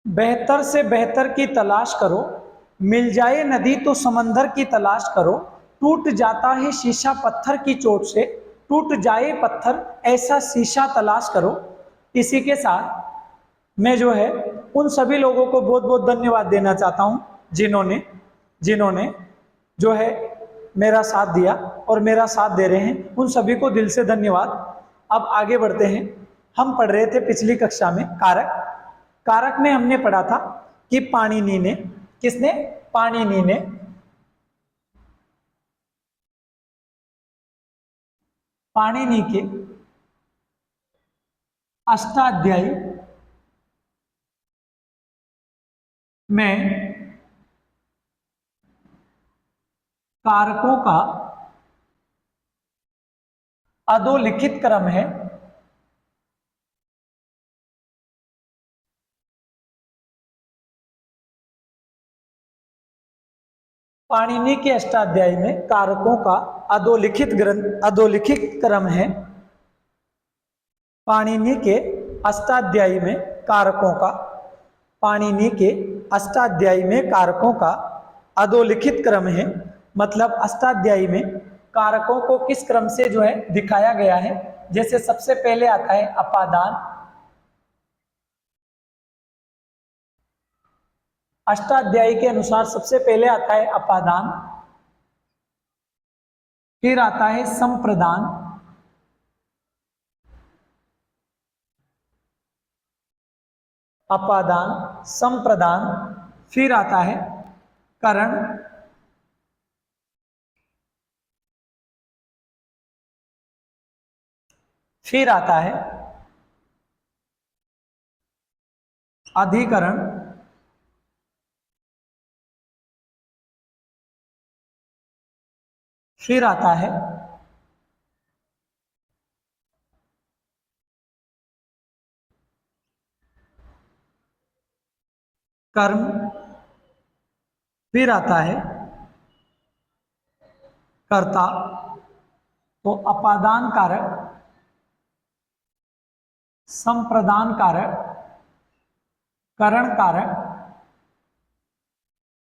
बेहतर से बेहतर की तलाश करो, मिल जाए नदी तो समंदर की तलाश करो, टूट जाता है शीशा पत्थर की चोट से, टूट जाए पत्थर ऐसा शीशा तलाश करो। इसी के साथ मैं जो है उन सभी लोगों को बहुत बहुत धन्यवाद देना चाहता हूं जिन्होंने जिन्होंने जो है मेरा साथ दिया और मेरा साथ दे रहे हैं, उन सभी को दिल से धन्यवाद। अब आगे बढ़ते हैं। हम पढ़ रहे थे पिछली कक्षा में कारक। कारक में हमने पढ़ा था कि पाणिनि ने, किसने? पाणिनि ने पाणिनि के अष्टाध्यायी में कारकों का अधोलिखित क्रम है। पाणिनि के अष्टाध्यायी में कारकों का अधोलिखित क्रम है। पाणिनि के अष्टाध्यायी में कारकों का पाणिनि के अष्टाध्यायी में कारकों का अधोलिखित क्रम है। मतलब अष्टाध्यायी में कारकों को किस क्रम से जो है दिखाया गया है। जैसे सबसे पहले आता है अपादान। अष्टाध्यायी के अनुसार सबसे पहले आता है अपादान, फिर आता है संप्रदान, अपादान, संप्रदान, फिर आता है करण, फिर आता है अधिकरण, फिर आता है कर्म, फिर आता है कर्ता। तो अपादान कारक, संप्रदान कारक, करण कारक,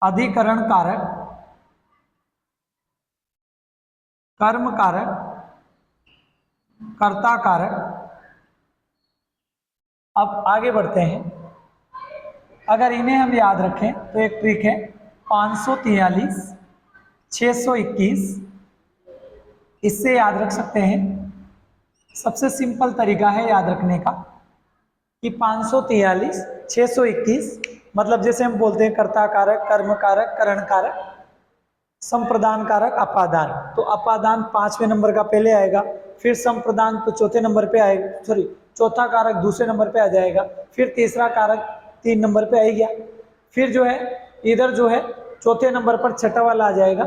अधिकरण कारक, कर्म कारक, कर्ता कारक। अब आगे बढ़ते हैं। अगर इन्हें हम याद रखें तो एक ट्रिक है, 543, 621, इससे याद रख सकते हैं। सबसे सिंपल तरीका है याद रखने का कि 543, 621, मतलब जैसे हम बोलते हैं कर्ता कारक, कर्म कारक, करण कारक, संप्रदान कारक, अपादान। तो अपादान 5वें नंबर का पहले आएगा, फिर संप्रदान तो चौथे नंबर पे आएगा, सॉरी चौथा कारक दूसरे नंबर पे आ जाएगा, फिर तीसरा कारक 3 नंबर पे आ गया, फिर जो है इधर जो है चौथे नंबर पर छठा वाला आ जाएगा,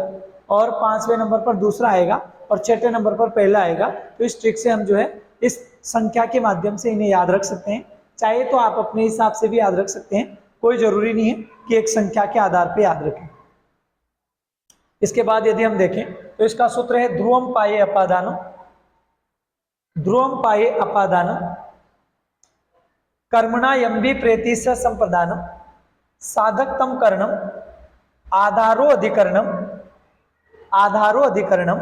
और 5वें नंबर पर दूसरा आएगा, और छठे नंबर पर पहला आएगा। तो इस ट्रिक से हम जो है इस संख्या के माध्यम से इन्हें याद रख सकते हैं। चाहे तो आप अपने हिसाब से भी याद रख सकते हैं, कोई जरूरी नहीं है कि एक संख्या के आधार पर याद रखें। इसके बाद यदि हम देखें तो इसका सूत्र है ध्रुवम पाये अपादानम। ध्रुवम पाये अपादानम कर्मणा यम्बी प्रेति स संप्रदानम साधकतम करणम आधारो अधिकरणम।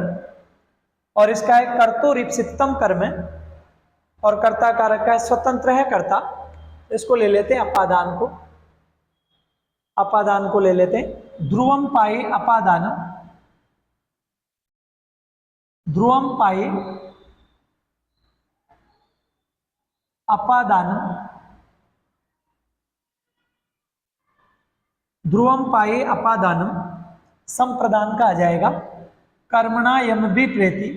और इसका है कर्तुरीप्सितम कर्म है, और कर्ता कारक का स्वतंत्र है कर्ता। इसको ले लेते हैं अपादान को ले लेते हैं। ध्रुवम पाये अपादानम, ध्रुवम पाये अपादानम, ध्रुवम पाये अपादानम संप्रदान का आ जाएगा कर्मणा यम भी प्रेति,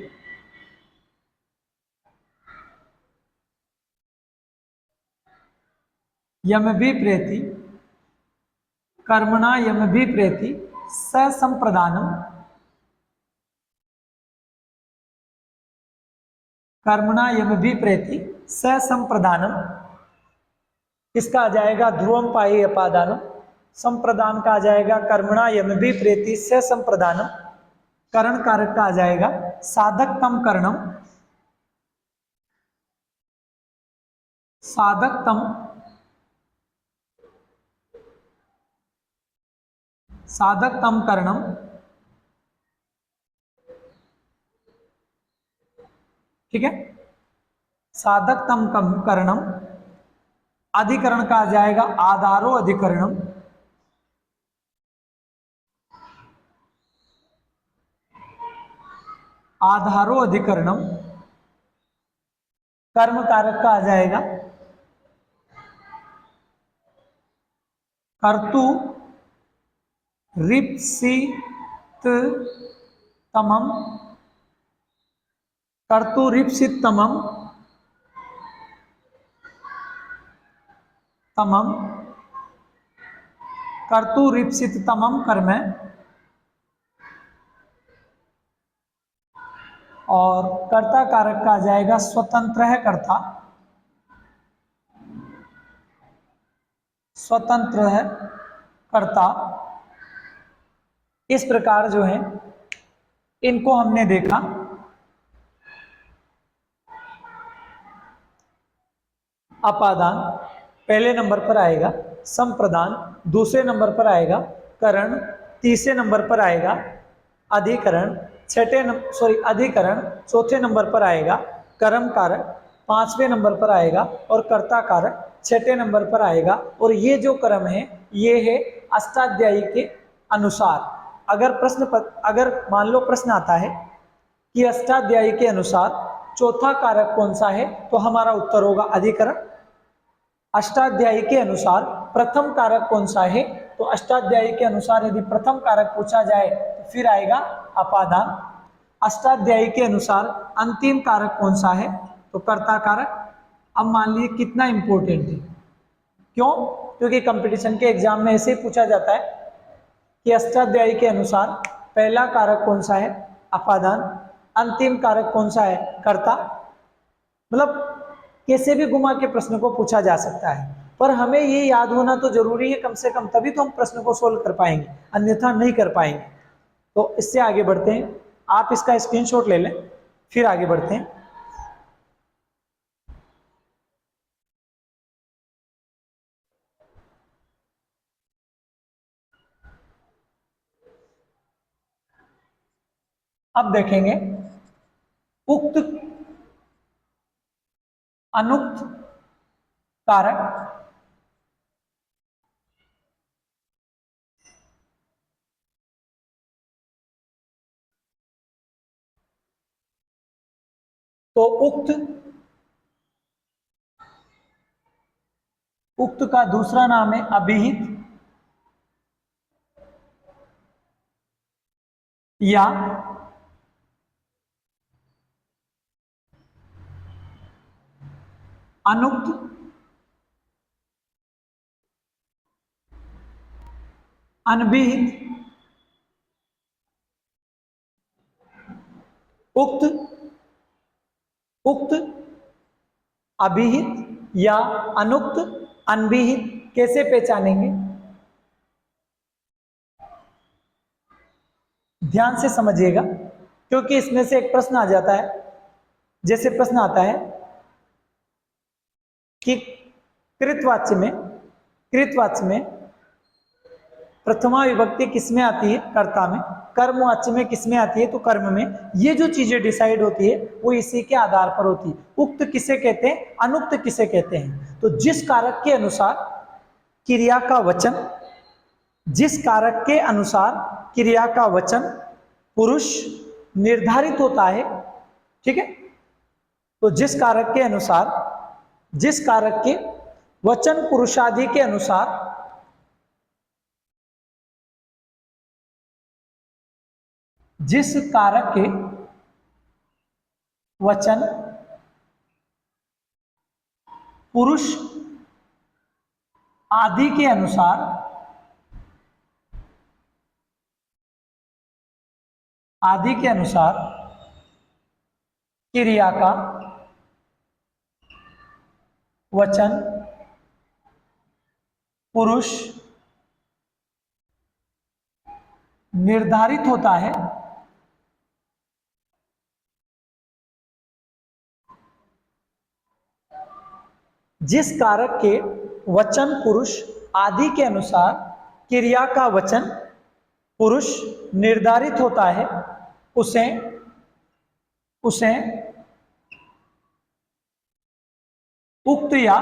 यम भी प्रेति, कर्मणा यम भी प्रेति स संप्रदानम, कर्मणा यम भी प्रेति स संप्रदानम। इसका आ जाएगा ध्रुवम पाये अपादानम, संप्रदान का आ जाएगा कर्मणा यम भी प्रेति स संप्रदानम, करण कारक का आ जाएगा साधकतम कर्णम, साधकतम साधक तम करणम, ठीक है, साधक तम करणम, अधिकरण का आ जाएगा आधारो अधिकरणम, आधारो अधिकरणम, कर्म कारक का आ जाएगा कर्तु रिप्सित तमम, कर्तु रिप्सित तमम, तमम, कर्तु रिप्सित तमम कर्म है। और कर्ता कारक का आ जाएगा स्वतंत्र है कर्ता, स्वतंत्र है कर्ता। इस प्रकार जो है इनको हमने देखा। अपादान पहले नंबर पर आएगा, संप्रदान दूसरे नंबर पर आएगा, करण तीसरे नंबर पर आएगा, अधिकरण अधिकरण चौथे नंबर पर आएगा, कर्म कारक पांचवें नंबर पर आएगा और कर्ता कारक छठे नंबर पर आएगा। और ये जो क्रम है ये है अष्टाध्यायी के अनुसार। अगर मान लो प्रश्न आता है कि अष्टाध्यायी के अनुसार चौथा कारक कौन सा है, तो हमारा उत्तर होगा अधिकरण। अष्टाध्यायी के अनुसार प्रथम कारक कौन सा है, तो अष्टाध्यायी के अनुसार यदि प्रथम कारक पूछा जाए तो फिर आएगा अपादान। अष्टाध्यायी के अनुसार अंतिम कारक कौन सा है, तो कर्ता कारक। अब मान लीजिए कितना इंपॉर्टेंट है, क्यों? क्योंकि कंपटीशन के एग्जाम में ऐसे ही पूछा जाता है कि अष्टाध्यायी के अनुसार पहला कारक कौन सा है, अपादान, अंतिम कारक कौन सा है, कर्ता। मतलब कैसे भी घुमा के प्रश्न को पूछा जा सकता है, पर हमें ये याद होना तो जरूरी है कम से कम, तभी तो हम प्रश्न को सोल्व कर पाएंगे, अन्यथा नहीं कर पाएंगे। तो इससे आगे बढ़ते हैं, आप इसका स्क्रीनशॉट ले लें, फिर आगे बढ़ते हैं। अब देखेंगे उक्त अनुक्त कारक तो उक्त का दूसरा नाम है अभिहित या अनुक्त, अनभिहित, उक्त, उक्त, अभिहित या अनुक्त, अनभिहित। कैसे पहचानेंगे, ध्यान से समझिएगा, क्योंकि इसमें से एक प्रश्न आ जाता है। जैसे प्रश्न आता है कि कृतवाच्य में प्रथमा विभक्ति किसमें आती है, कर्ता में। कर्मवाच्य में किसमें आती है, तो कर्म में। ये जो चीजें डिसाइड होती है वो इसी के आधार पर होती है। उक्त किसे कहते हैं, अनुक्त किसे कहते हैं, तो जिस कारक के अनुसार क्रिया का वचन, जिस कारक के अनुसार क्रिया का वचन पुरुष निर्धारित होता है, ठीक है, तो जिस कारक के अनुसार, जिस कारक के वचन पुरुषादि के अनुसार, जिस कारक के वचन पुरुष आदि के अनुसार, आदि के अनुसार क्रिया का वचन पुरुष निर्धारित होता है, जिस कारक के वचन पुरुष आदि के अनुसार क्रिया का वचन पुरुष निर्धारित होता है उसे उसे उक्त या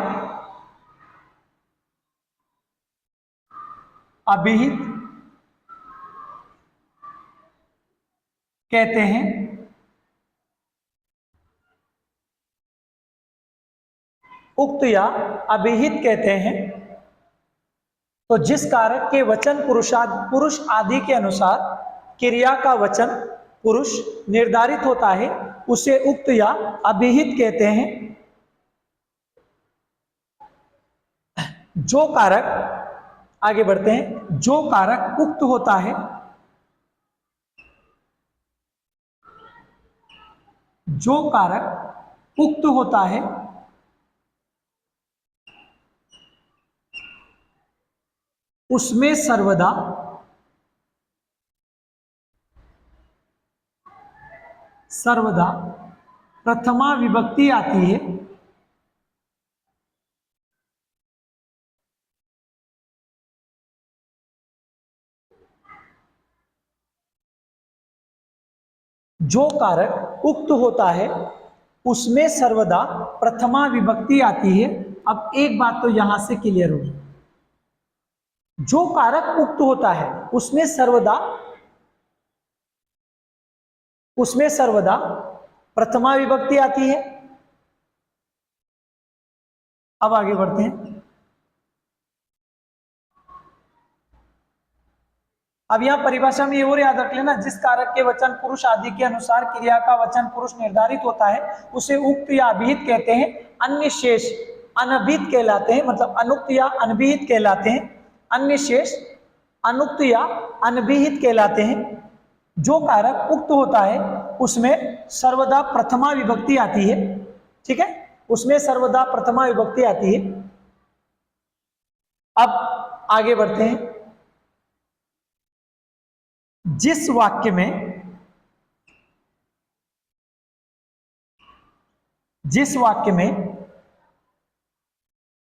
अभिहित कहते हैं। उक्त या अभिहित कहते हैं। तो जिस कारक के वचन पुरुष आदि के अनुसार क्रिया का वचन पुरुष निर्धारित होता है उसे उक्त या अभिहित कहते हैं। जो कारक, आगे बढ़ते हैं, जो कारक उक्त होता है, जो कारक उक्त होता है उसमें सर्वदा प्रथमा विभक्ति आती है। जो कारक उक्त होता है उसमें सर्वदा प्रथमा विभक्ति आती है। अब एक बात तो यहां से क्लियर होगी, जो कारक उक्त होता है उसमें सर्वदा प्रथमा विभक्ति आती है। अब आगे बढ़ते हैं। अब यहां परिभाषा में ये और याद रख लेना, जिस कारक के वचन पुरुष आदि के अनुसार क्रिया का वचन पुरुष निर्धारित होता है उसे उक्त या अभिहित कहते हैं। अन्य शेष अनभिहित कहलाते हैं, मतलब अनुक्त या अनभिहित कहलाते हैं। अन्य शेष अनुक्त या अनभिहित कहलाते हैं। जो कारक उक्त होता है उसमें सर्वदा प्रथमा विभक्ति आती है। ठीक है, उसमें सर्वदा प्रथमा विभक्ति आती है। अब आगे बढ़ते हैं। जिस वाक्य में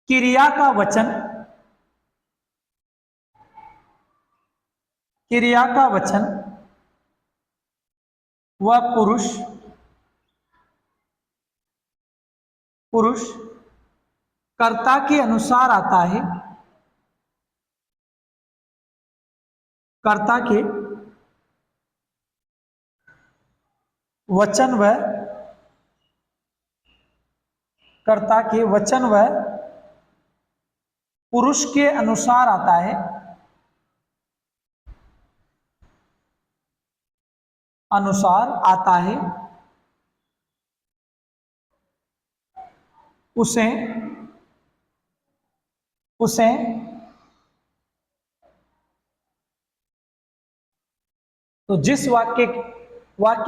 क्रिया का वचन वह पुरुष कर्ता के अनुसार आता है, कर्ता के वचन व पुरुष के अनुसार आता है, उसे तो जिस वाक्य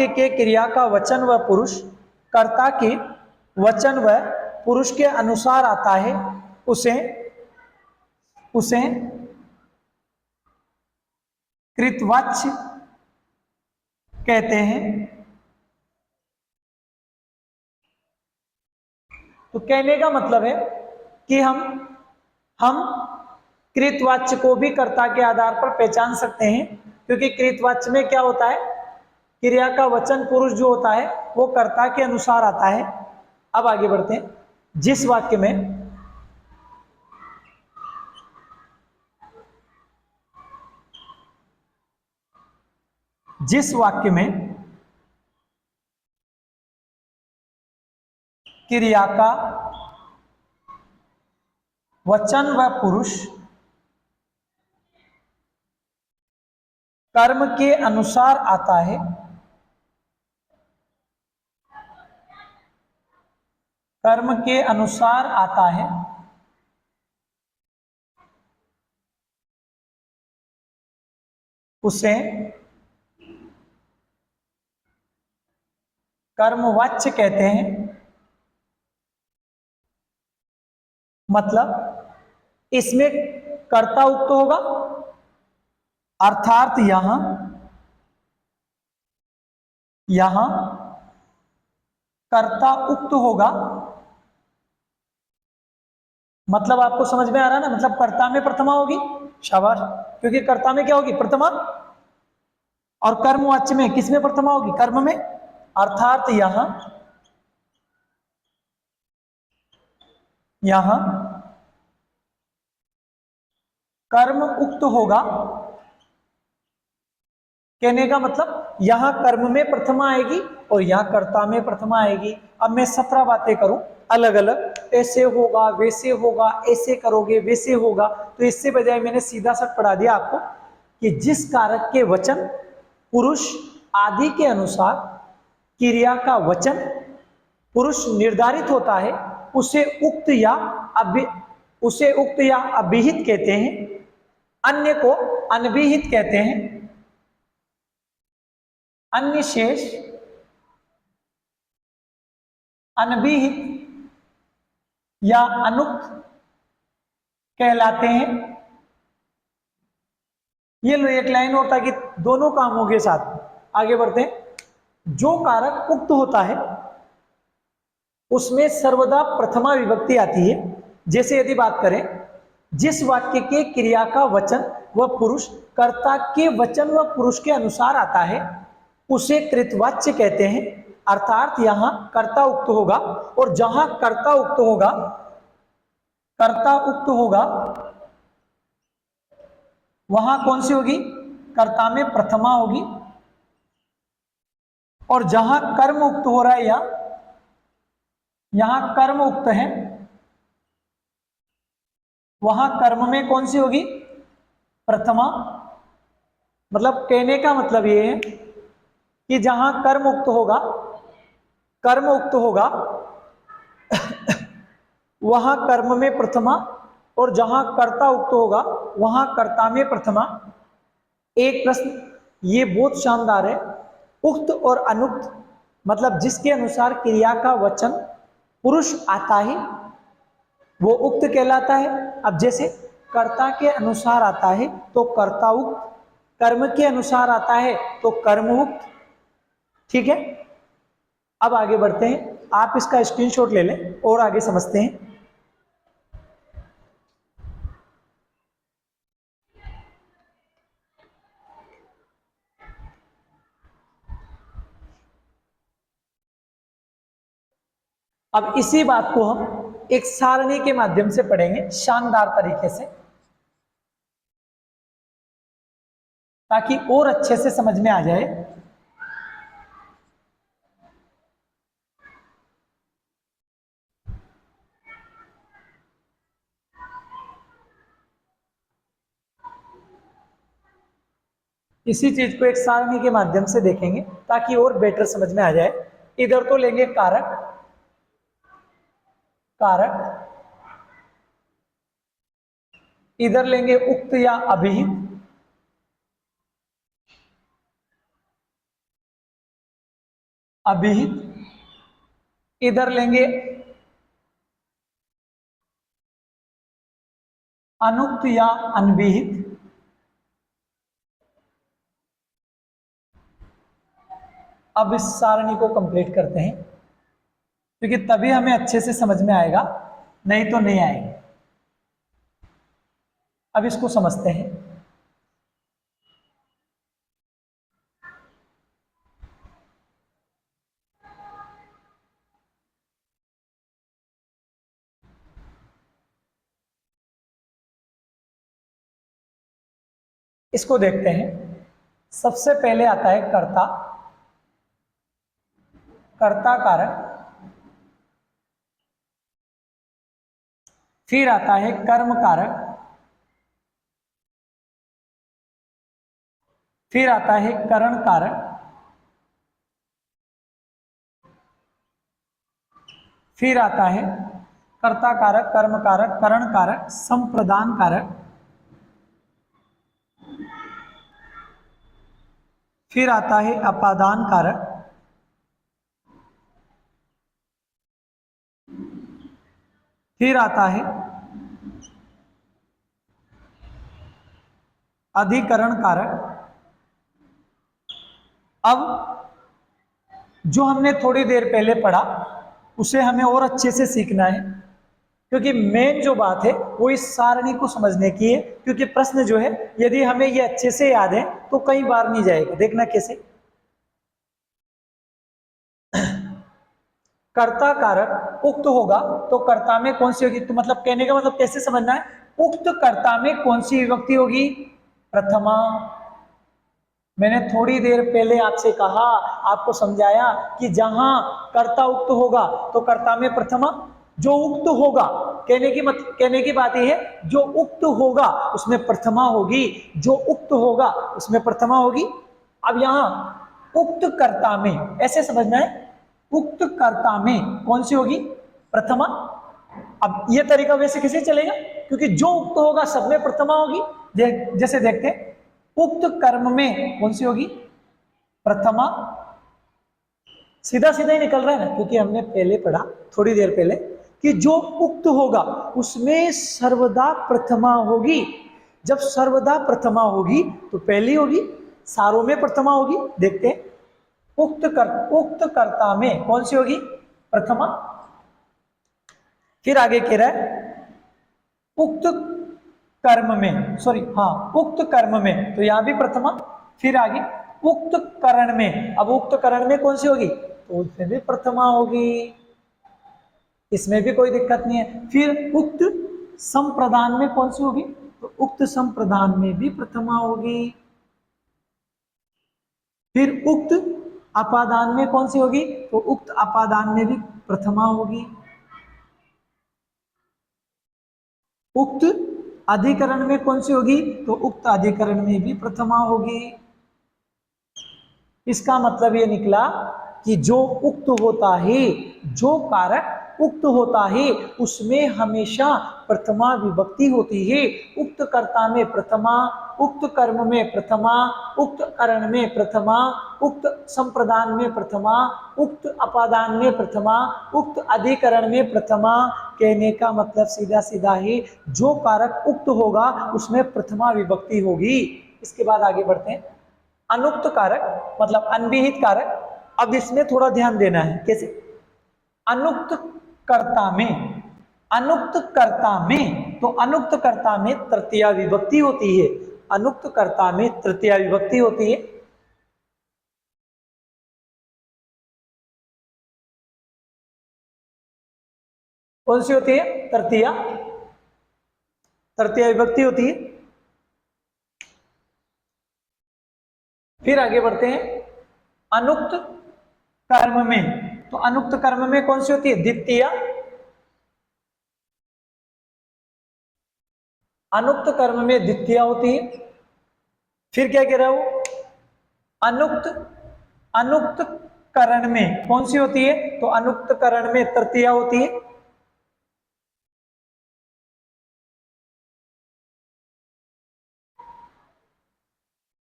के क्रिया का वचन व पुरुष कर्ता के वचन व पुरुष के अनुसार आता है उसे कृतवाच्य कहते हैं। तो कहने का मतलब है कि हम कृतवाच्य को भी कर्ता के आधार पर पहचान सकते हैं, क्योंकि कृतवाच्य में क्या होता है, क्रिया का वचन पुरुष जो होता है वो कर्ता के अनुसार आता है। अब आगे बढ़ते हैं। जिस वाक्य में क्रिया का वचन व पुरुष कर्म के अनुसार आता है, उसे कर्मवाच्य कहते हैं। मतलब इसमें कर्ता उक्त होगा, अर्थात यहां कर्ता उक्त होगा। मतलब आपको समझ में आ रहा है ना, मतलब कर्ता में प्रथमा होगी, शाबाश, क्योंकि कर्ता में क्या होगी, प्रथमा। और कर्मवाच्य में किसमें प्रथमा होगी? कर्म में। अर्थात यहां कर्म उक्त होगा। कहने का मतलब यहां कर्म में प्रथमा आएगी और यहां कर्ता में प्रथमा आएगी। अब मैं 17 बातें करूं अलग अलग, ऐसे होगा, वैसे होगा, ऐसे करोगे, वैसे होगा, तो इससे बजाय मैंने सीधा सा पढ़ा दिया आपको कि जिस कारक के वचन पुरुष आदि के अनुसार क्रिया का वचन पुरुष निर्धारित होता है उसे उक्त या अभिहित कहते हैं, अन्य को अनभिहित कहते हैं। अन्य शेष अनभिहित या अनुक्त कहलाते हैं। ये लो एक लाइन और ताकि दोनों काम हो गए साथ। आगे बढ़ते हैं। जो कारक उक्त होता है उसमें सर्वदा प्रथमा विभक्ति आती है। जैसे यदि बात करें, जिस वाक्य के क्रिया का वचन व पुरुष कर्ता के वचन व पुरुष के अनुसार आता है उसे कृतवाच्य कहते हैं। अर्थात यहां कर्ता उक्त होगा और जहां कर्ता उक्त होगा वहां कौन सी होगी? कर्ता में प्रथमा होगी। और जहां कर्म उक्त हो रहा है या यहां कर्म उक्त है वहां कर्म में कौन सी होगी? प्रथमा। मतलब कहने का मतलब ये है कि जहां कर्म उक्त होगा वहां कर्म में प्रथमा और जहां कर्ता उक्त होगा वहां कर्ता में प्रथमा। एक प्रश्न ये बहुत शानदार है। उक्त और अनुक्त मतलब जिसके अनुसार क्रिया का वचन पुरुष आता है वो उक्त कहलाता है। अब जैसे कर्ता के अनुसार आता है तो कर्ता उक्त, कर्म के अनुसार आता है तो कर्म उक्त। ठीक है, अब आगे बढ़ते हैं। आप इसका स्क्रीनशॉट ले लें और आगे समझते हैं। अब इसी बात को हम एक सारणी के माध्यम से पढ़ेंगे शानदार तरीके से, ताकि और अच्छे से समझ में आ जाए। इसी चीज को एक सारणी के माध्यम से देखेंगे ताकि और बेटर समझ में आ जाए। इधर तो लेंगे कारक, इधर लेंगे उक्त या अभिहित, इधर लेंगे अनुक्त या अनभिहित। अब इस सारणी को कंप्लीट करते हैं क्योंकि तभी हमें अच्छे से समझ में आएगा, नहीं तो नहीं आएगा। अब इसको समझते हैं। इसको देखते हैं। सबसे पहले आता है कर्ता कारक, फिर आता है कर्म कारक, फिर आता है करण कारक, फिर आता है कर्ता कारक, कर्म कारक, करण कारक, संप्रदान कारक, फिर आता है अपादान कारक, फिर आता है अधिकरण कारक। अब जो हमने थोड़ी देर पहले पढ़ा उसे हमें और अच्छे से सीखना है। क्योंकि मेन जो बात है वो इस सारणी को समझने की है, क्योंकि प्रश्न जो है यदि हमें ये अच्छे से याद है तो कई बार नहीं जाएगा। देखना कैसे। कर्ता कारक उक्त होगा तो कर्ता में कौन सी होगी, तो मतलब कहने का मतलब कैसे समझना है, उक्त कर्ता में कौन सी विभक्ति होगी, प्रथमा। मैंने थोड़ी देर पहले आपसे कहा, आपको समझाया कि जहां कर्ता उक्त होगा तो कर्ता में प्रथमा, जो उक्त होगा, कहने की बात यह है जो उक्त होगा उसमें प्रथमा होगी, जो उक्त होगा उसमें प्रथमा होगी। अब यहां उक्त कर्ता में ऐसे समझना है, उक्त कर्ता में कौन सी होगी, प्रथमा। अब यह तरीका वैसे कैसे चलेगा, क्योंकि जो उक्त होगा सब में प्रथमा होगी। जैसे देखते हैं, उक्त कर्म में कौन सी होगी, प्रथमा। सीधा सीधा ही निकल रहा है ना, क्योंकि हमने पहले पढ़ा थोड़ी देर पहले कि जो उक्त होगा उसमें सर्वदा प्रथमा होगी। जब सर्वदा प्रथमा होगी तो पहली होगी, सारों में प्रथमा होगी। देखते हैं, उक्त कर्ता में कौन सी होगी, प्रथमा। फिर आगे कह रहा है उक्त कर्म में, सॉरी हाँ, उक्त कर्म में, तो यहां भी प्रथमा। फिर आगे उक्त करण में, अब उक्त करण में कौन सी होगी, तो उसमें भी प्रथमा होगी, इसमें भी कोई दिक्कत नहीं है। फिर उक्त संप्रदान में कौन सी होगी, तो उक्त संप्रदान में भी प्रथमा होगी। फिर उक्त अपादान में कौन सी होगी, तो उक्त अपादान में भी प्रथमा होगी। उक्त अधिकरण में कौन सी होगी, तो उक्त अधिकरण में भी प्रथमा होगी। इसका मतलब ये निकला कि जो उक्त होता है, जो कारक उक्त होता है उसमें हमेशा प्रथमा विभक्ति होती है। उक्त कर्ता में प्रथमा, उक्त कर्म में प्रथमा, उक्त करण में प्रथमा, उक्त संप्रदान में प्रथमा, उक्त अपादान में प्रथमा, उक्त अधिकरण में प्रथमा। कहने का मतलब सीधा सीधा है, जो कारक उक्त होगा उसमें प्रथमा विभक्ति होगी। इसके बाद आगे बढ़ते हैं, अनुक्त कारक मतलब अनविहित कारक। अब इसमें थोड़ा ध्यान देना है, कैसे, अनुक्त कर्ता में, अनुक्त कर्ता में, तो अनुक्त कर्ता में तृतीया विभक्ति होती है, अनुक्त कर्ता में तृतीया विभक्ति होती है। कौन सी होती है, तृतीया, तृतीया विभक्ति होती है। फिर आगे बढ़ते हैं, अनुक्त कर्म में, तो अनुक्त कर्म में कौन सी होती है, द्वितीया। अनुक्त कर्म में द्वितीया होती है। फिर क्या कह रहा हूं, अनुक्त, अनुक्त करण में कौन सी होती है, तो अनुक्त करण में तृतीया होती है।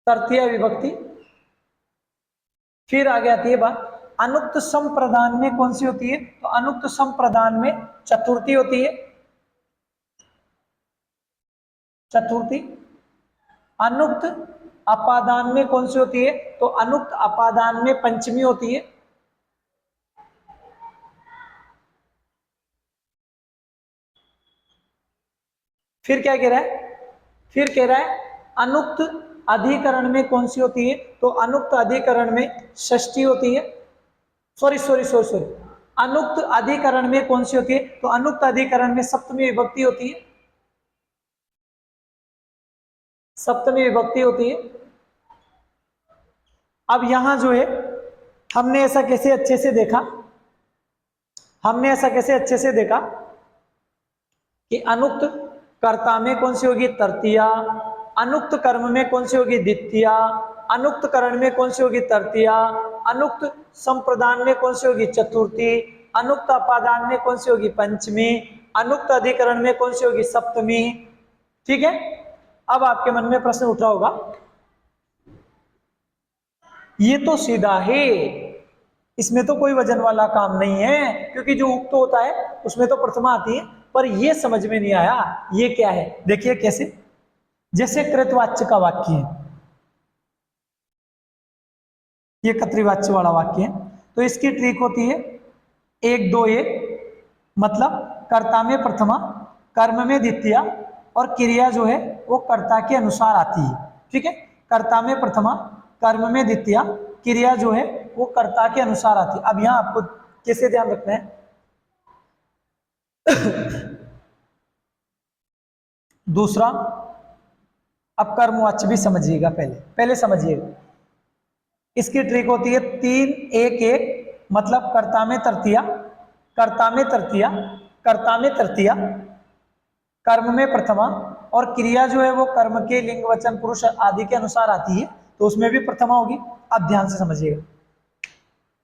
तृतीया विभक्ति। फिर आगे आती है बात, अनुक्त संप्रदान में कौन सी होती है, तो अनुक्त संप्रदान में चतुर्थी होती है, चतुर्थी। अनुक्त अपादान में कौन सी होती है, तो अनुक्त अपादान में पंचमी होती है। फिर क्या कह रहा है, फिर कह रहा है अनुक्त अधिकरण में कौन सी होती है, तो अनुक्त अधिकरण में षष्ठी होती है। सॉरी सॉरी सॉरी सॉरी, अनुक्त अधिकरण में कौन सी होती है, तो अनुक्त अधिकरण में सप्तमी विभक्ति होती है, सप्तमी विभक्ति होती है। अब यहां जो है हमने ऐसा कैसे अच्छे से देखा, हमने ऐसा कैसे अच्छे से देखा कि अनुक्त कर्ता में कौन सी होगी, तृतीया, अनुक्त कर्म में कौन सी होगी, द्वितीया, अनुक्त करण में कौन सी होगी, तृतीया, अनुक्त संप्रदान में कौन सी होगी, चतुर्थी, अनुक्त अपादान में कौन सी होगी, पंचमी, अनुक्त अधिकरण में कौन सी होगी, सप्तमी। ठीक है। अब आपके मन में प्रश्न उठ रहा होगा, ये तो सीधा है, इसमें तो कोई वजन वाला काम नहीं है, क्योंकि जो उक्त होता है उसमें तो प्रथमा आती है, पर ये समझ में नहीं आया ये क्या है। देखिए कैसे, जैसे कृतवाच्य का वाक्य है, ये कर्तृवाच्य वाला वाक्य है, तो इसकी ट्रिक होती है 1 2 1 मतलब कर्ता में प्रथमा, कर्म में द्वितीया, और क्रिया जो है वो कर्ता के अनुसार आती है। ठीक है, कर्ता में प्रथमा, कर्म में द्वितीया, क्रिया जो है वो कर्ता के अनुसार आती है। अब यहां आपको कैसे ध्यान रखना है, दूसरा, अब कर्मवाच्य भी समझिएगा, पहले पहले समझिएगा। इसकी ट्रिक होती है 3-1-1, मतलब कर्ता में तृतीया, कर्ता में तृतीया, कर्ता में तृतीया, कर्म में प्रथमा, और क्रिया जो है वो कर्म के लिंग वचन पुरुष आदि के अनुसार आती है, तो उसमें भी प्रथमा होगी। अब ध्यान से समझिएगा।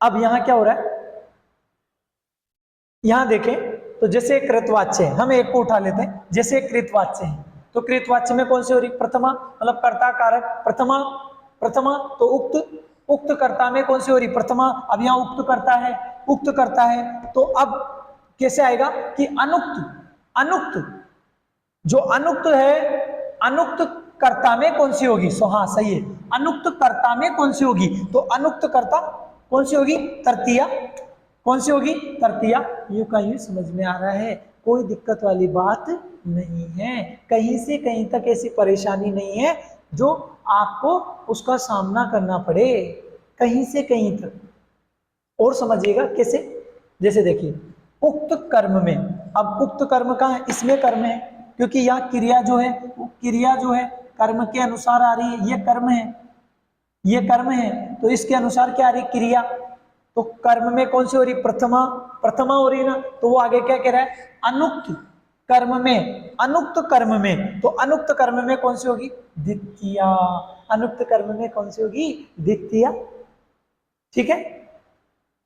अब यहां क्या हो रहा है, यहां देखें तो जैसे कृतवाच्य है, हम एक को उठा लेते हैं, जैसे कृतवाच्य है तो कृतवाच्य में कौन सी हो रही, प्रथमा, मतलब कर्ता कारक प्रथमा, प्रथमा, तो उक्त, उक्त कर्ता में कौन सी हो रही, प्रथमा। अब यहाँ उक्त करता है, उक्त करता है, तो अब कैसे आएगा कि अनुक्त, अनुक्त, जो अनुक्त है, अनुक्त कर्ता में कौन सी होगी, सो हाँ सही है, अनुक्त कर्ता में कौन सी होगी, तो अनुक्त कर्ता कौन सी होगी, तृतीया, कौन सी होगी, तृतीया। यूं का यूं समझ में आ रहा है, कोई दिक्कत वाली बात नहीं है, कहीं से कहीं तक ऐसी परेशानी नहीं है जो आपको उसका सामना करना पड़े, कहीं से कहीं तक। और समझिएगा कैसे, जैसे देखिए उक्त कर्म में, अब उक्त कर्म कहाँ है, इसमें कर्म है, क्योंकि यहाँ क्रिया जो है, क्रिया जो है कर्म के अनुसार आ रही है, ये कर्म है, ये कर्म है, तो इसके अनुसार क्या आ रही, क्रिया। तो कर्म में कौन सी हो रही, प्रथमा, प्रथमा हो रही ना, तो वो आगे क्या कह रहा है, अनुक्त कर्म में, अनुक्त कर्म में, तो अनुक्त कर्म में कौन सी होगी, द्वितीया, अनुक्त कर्म में कौन सी होगी, द्वितीया। ठीक है,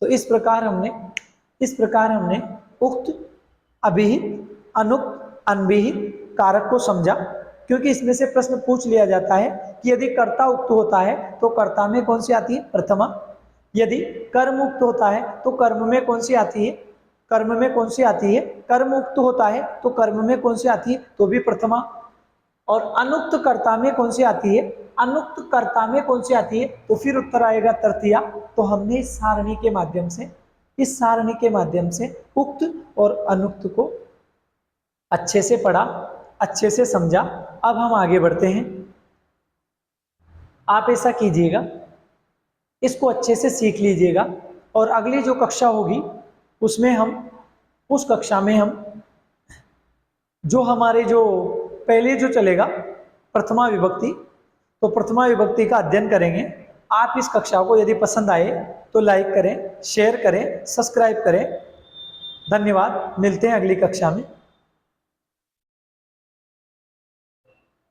तो इस प्रकार हमने उक्त, अभिहित, अनुक्त, अनभिहित कारक को समझा, क्योंकि इसमें से प्रश्न पूछ लिया जाता है कि यदि कर्ता उक्त होता है तो कर्ता में कौन सी आती है, प्रथमा, यदि कर्म उक्त होता है तो कर्म में कौन सी आती है, कर्म में कौन सी आती है, कर्म उक्त होता है तो कर्म में कौन सी आती है, तो भी प्रथमा, और अनुक्त कर्ता में कौन सी आती है, अनुक्त कर्ता में कौन सी आती है, तो फिर उत्तर आएगा तृतीया। तो हमने इस सारणी के माध्यम से, इस सारणी के माध्यम से उक्त और अनुक्त को अच्छे से पढ़ा, अच्छे से समझा। अब हम आगे बढ़ते हैं, आप ऐसा कीजिएगा, इसको अच्छे से सीख लीजिएगा, और अगली जो कक्षा होगी उसमें हम, उस कक्षा में हम जो हमारे जो पहले जो चलेगा प्रथमा विभक्ति, तो प्रथमा विभक्ति का अध्ययन करेंगे। आप इस कक्षा को यदि पसंद आए तो लाइक करें, शेयर करें, सब्सक्राइब करें। धन्यवाद, मिलते हैं अगली कक्षा में।